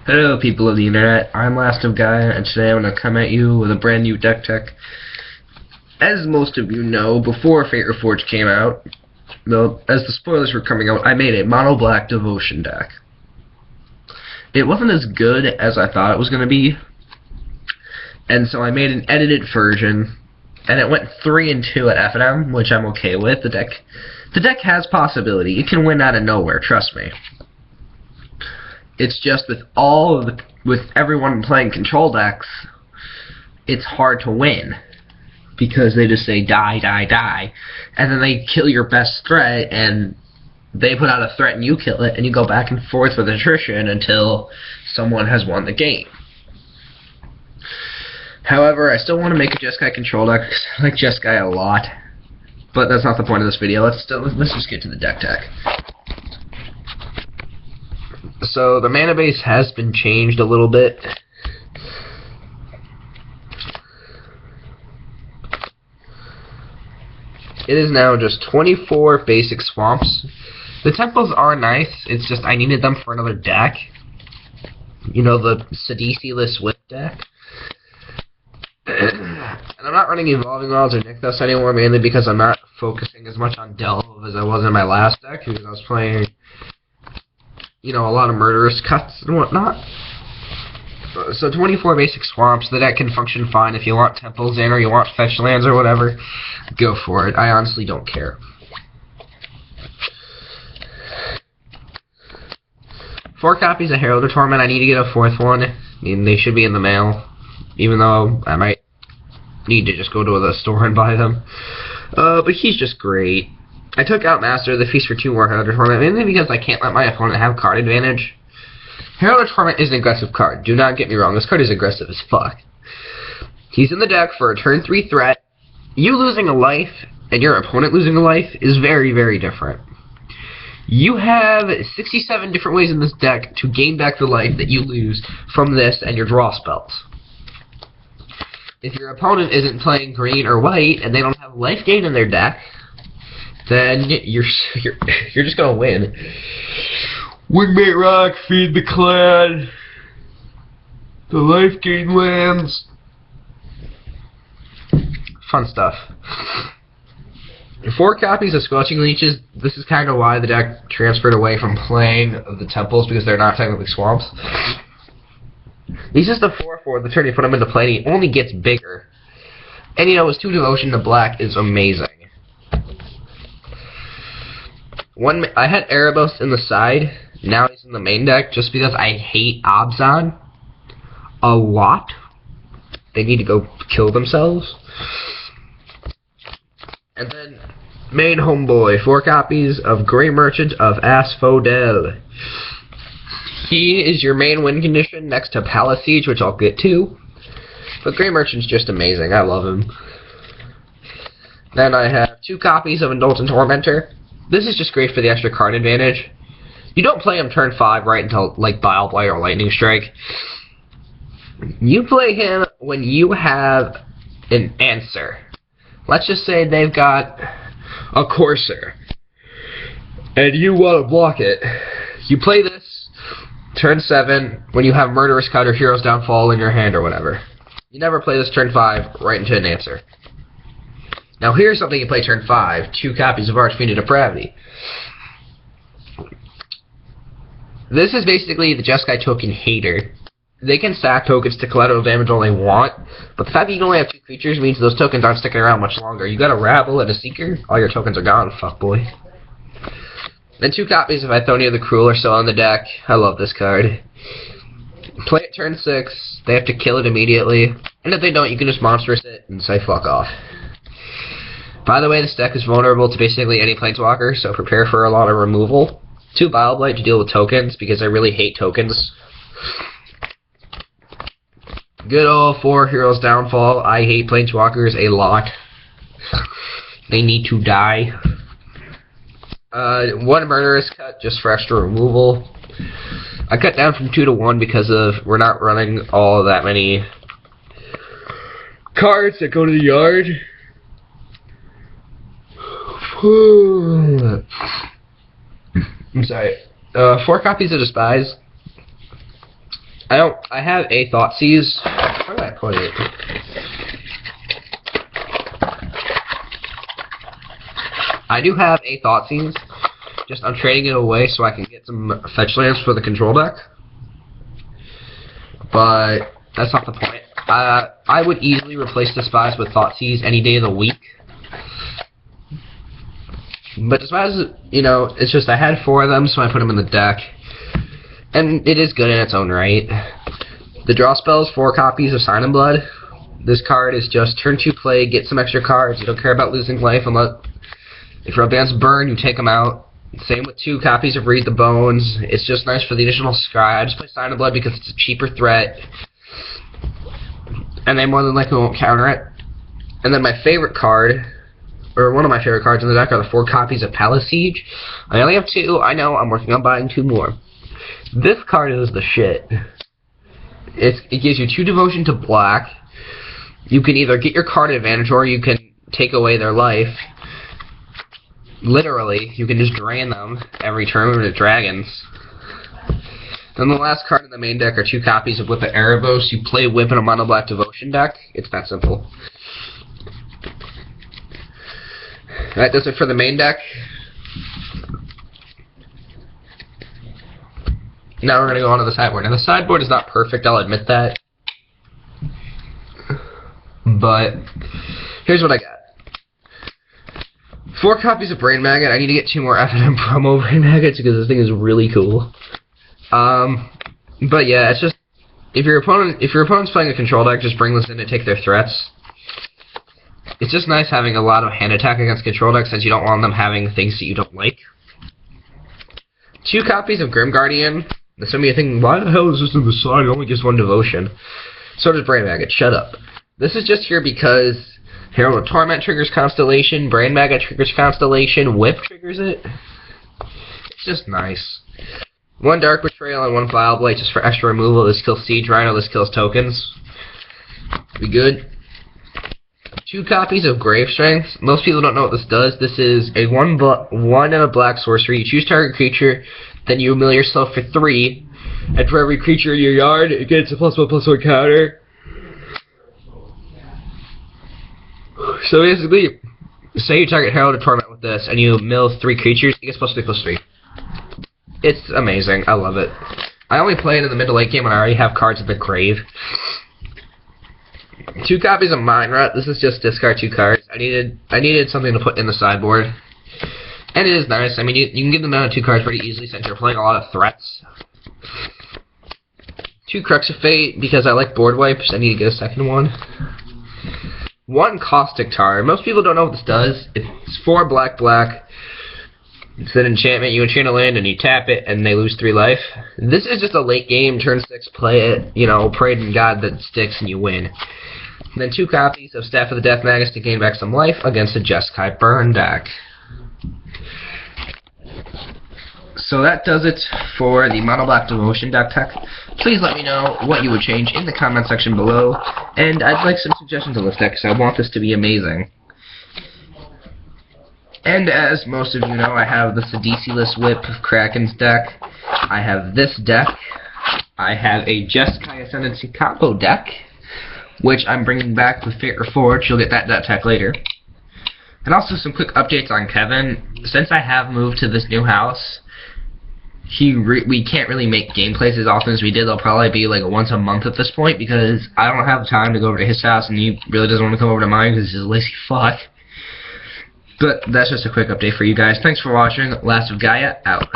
Hello people of the internet, I'm LastOfGaia, and today I'm going to come at you with a brand new deck tech. As most of you know, before Reforged came out, as the spoilers were coming out, I made a mono black devotion deck. It wasn't as good as I thought it was going to be, and so I made an edited version, and it went 3-2 at FNM, which I'm okay with. The deck has possibility. It can win out of nowhere, trust me. It's just with everyone playing control decks, it's hard to win because they just say die, die, die, and then they kill your best threat, and they put out a threat and you kill it, and you go back and forth with attrition until someone has won the game. However, I still want to make a Jeskai control deck because I like Jeskai a lot, but that's not the point of this video. Let's just get to the deck tech. So the mana base has been changed a little bit. It is now just 24 basic swamps. The temples are nice, it's just I needed them for another deck. You know, the Sidisi-less whip deck. And I'm not running Evolving Wilds or Nykthos anymore, mainly because I'm not focusing as much on Delve as I was in my last deck, because I was playing, you know, a lot of murderous cuts and whatnot. So 24 basic swamps. The deck can function fine. If you want temples in or you want fetch lands or whatever, go for it. I honestly don't care. 4 copies of Herald of Torment. I need to get a 4th one. I mean, they should be in the mail, even though I might need to just go to the store and buy them. But he's just great. I took out Master of the Feast for 2 more Herald of Torment, mainly because I can't let my opponent have card advantage. Herald of Torment is an aggressive card. Do not get me wrong, this card is aggressive as fuck. He's in the deck for a turn 3 threat. You losing a life and your opponent losing a life is very, very different. You have 67 different ways in this deck to gain back the life that you lose from this and your draw spells. If your opponent isn't playing green or white and they don't have life gain in their deck, then you're just gonna win. Wingmate Rock, feed the clan. The life gain lands. Fun stuff. 4 copies of Squelching Leeches. This is kind of why the deck transferred away from playing the temples, because they're not technically swamps. He's just a 4/4. The turn you put him into play, and he only gets bigger. And you know, his 2 devotion to black is amazing. I had Erebos in the side. Now he's in the main deck just because I hate Abzan a lot. They need to go kill themselves. And then main homeboy, 4 copies of Grey Merchant of Asphodel. He is your main win condition next to Palace Siege, which I'll get to. But Grey Merchant's just amazing. I love him. Then I have 2 copies of Indulgent Tormentor. This is just great for the extra card advantage. You don't play him turn 5 right until, like, Bile Blight or Lightning Strike. You play him when you have an answer. Let's just say they've got a Courser, and you want to block it. You play this turn 7 when you have Murderous Cut or Hero's Downfall in your hand or whatever. You never play this turn 5 right into an answer. Now here's something you play turn 5, 2 copies of Archfiend of Depravity. This is basically the Jeskai token hater. They can stack tokens to collateral damage all they want, but the fact that you can only have 2 creatures means those tokens aren't sticking around much longer. You got a Rabble and a Seeker, all your tokens are gone, fuckboy. Then 2 copies of Ithonia the Cruel are still on the deck. I love this card. Play it turn 6, they have to kill it immediately, and if they don't, you can just monstrous it and say fuck off. By the way, this deck is vulnerable to basically any planeswalker, so prepare for a lot of removal. 2 Bile Blight to deal with tokens, because I really hate tokens. Good old 4 Heroes Downfall. I hate planeswalkers a lot. They need to die. 1 Murderous Cut, just for extra removal. I cut down from 2 to 1 because we're not running all that many cards that go to the yard. I'm sorry. 4 copies of Despise. I have a Thoughtseize. Where did I put it? I do have a Thoughtseize. Just I'm trading it away so I can get some fetch lands for the control deck. But that's not the point. I would easily replace Despise with Thoughtseize any day of the week. But Despise, you know, it's just I had 4 of them, so I put them in the deck. And it is good in its own right. The draw spell is 4 copies of Sign in Blood. This card is just turn 2 play, get some extra cards. You don't care about losing life unless if your bands burn, you take them out. Same with 2 copies of Read the Bones. It's just nice for the additional scry. I just play Sign in Blood because it's a cheaper threat. And they more than likely won't counter it. And then my favorite card, or one of my favorite cards in the deck, are the 4 copies of Palace Siege. I only have 2. I know, I'm working on buying 2 more. This card is the shit. It gives you 2 devotion to black. You can either get your card advantage or you can take away their life. Literally, you can just drain them every turn with dragons. Then the last card in the main deck are 2 copies of Whip of Erebos. You play Whip in a mono black devotion deck. It's that simple. That does it for the main deck. Now we're going to go on to the sideboard. Now the sideboard is not perfect, I'll admit that. But here's what I got. 4 copies of Brain Maggot. I need to get 2 more FNM promo Brain Maggots because this thing is really cool. But yeah, it's just if your opponent's playing a control deck, just bring this in to take their threats. It's just nice having a lot of hand attack against control decks since you don't want them having things that you don't like. 2 copies of Grim Guardian. Some of you are thinking, why the hell is this in the side? It only gives 1 devotion. So does Brain Maggot. Shut up. This is just here because Herald of Torment triggers Constellation, Brain Maggot triggers Constellation, Whip triggers it. It's just nice. 1 Dark Betrayal and 1 Vile Blight just for extra removal. This kills Siege Rhino, this kills tokens. Be good. 2 copies of Grave Strength. Most people don't know what this does. This is a 1 and a black sorcery. You choose target creature, then you mill yourself for 3, and for every creature in your yard, it gets a +1/+1 counter. So basically, say you target Herald of Torment with this, and you mill 3 creatures, it gets +3/+3. It's amazing. I love it. I only play it in the mid to late game when I already have cards at the grave. 2 copies of Mind Rot. This is just discard 2 cards. I needed something to put in the sideboard. And it is nice. I mean, you can get them down to 2 cards pretty easily since you're playing a lot of threats. 2 Crux of Fate, because I like board wipes. I need to get a second one. 1 Caustic Tar. Most people don't know what this does. It's 4 black. It's an enchantment. You enchant a land and you tap it and they lose 3 life. This is just a late game, turn 6, play it, you know, pray to God that it sticks and you win. And then 2 copies of Staff of the Death Magus to gain back some life against a Jeskai Burn deck. So that does it for the Mono Black Devotion deck tech. Please let me know what you would change in the comment section below, and I'd like some suggestions on this deck because I want this to be amazing. And as most of you know, I have the Sidisi-less Whip of Kraken's deck. I have this deck. I have a Jeskai Ascendancy combo deck, which I'm bringing back with Fate Reforged. You'll get that deck later. And also some quick updates on Kevin. Since I have moved to this new house, we can't really make gameplays as often as we did. They'll probably be like once a month at this point because I don't have time to go over to his house and he really doesn't want to come over to mine because he's a lazy fuck. But that's just a quick update for you guys. Thanks for watching. LastOfGaia out.